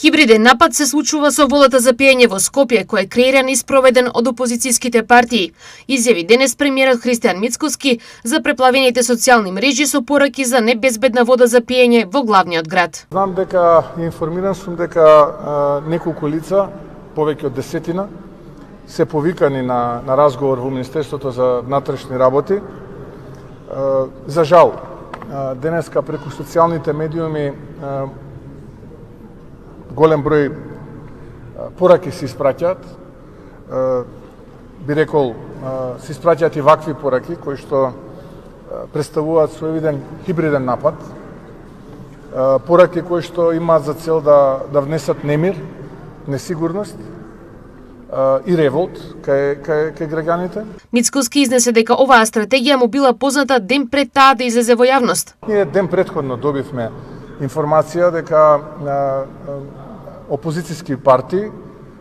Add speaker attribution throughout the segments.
Speaker 1: Хибриден напад се случува со волата за пиење во Скопје, кој е креиран и спроведен од опозицијските партии. Изјави денес премиерот Христијан Мицкоски за преплавените социјални мрежи со пораки за небезбедна вода за пиење во главниот град.
Speaker 2: Знам дека информиран сум дека неколку лица, повеќе од 10, се повикани на разговор во Министерството за внатрешни работи. За жал, денеска преку социјалните медиуми голем број пораки се испраќаат. Би рекол, се испраќаат и вакви пораки кои што представуваат соевиден хибриден напад. Пораки кои што имаат за цел да внесат немир, несигурност и револт кај граѓаните.
Speaker 1: Мицкоски изнесе дека оваа стратегија му била позната ден пред таа да излезе во јавност.
Speaker 2: Ние ден претходно добивме информација дека опозицијски партии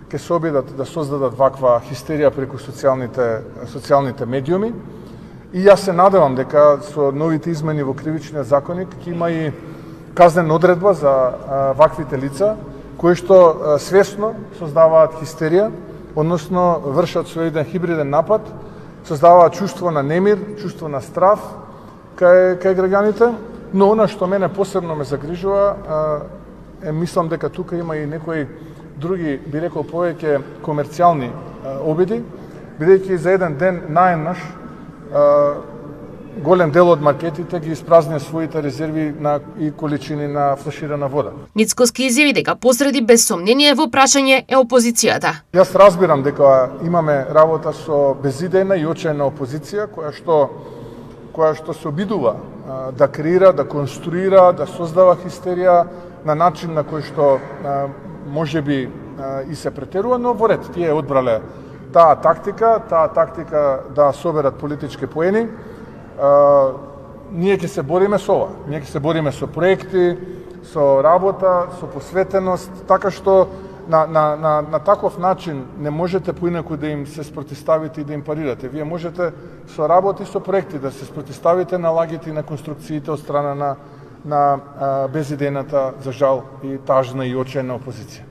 Speaker 2: ќе се обидат да создадат ваква хистерија преку социјалните медиуми. И јас се надевам дека со новите измени во кривичниот законник ќе има и казнена одредба за ваквите лица кои што свесно создаваат хистерија, односно вршат соеден хибриден напад, создаваат чувство на немир, чувство на страв кај граѓаните. Но она што мене посебно ме загрижува, мислам дека тука има и некои други, би рекол, повеќе комерцијални обиди, бидејќи за еден ден наеднаш голем дел од маркетите ги испразнија своите резерви и количини на флаширана вода.
Speaker 1: Мицкоски изјави дека посреди без сомнение во прашање е опозицијата.
Speaker 2: Јас разбирам дека имаме работа со безидејна и очајна опозиција која што се обидува да креира, да конструира, да создава хистерија на начин на кој што можеби и се претерува, но во ред тие одбрале таа тактика да соберат политички поени. Ние ќе се бориме со ова. Ние ќе се бориме со проекти, со работа, со посветеност, така што на таков начин не можете поинаку да им се спротиставите и да им парирате. Вие можете со работа и со проекти да се спротиставите на лагите и на конструкциите од страна на безидејната, за жал, и тажна и очајна опозиција.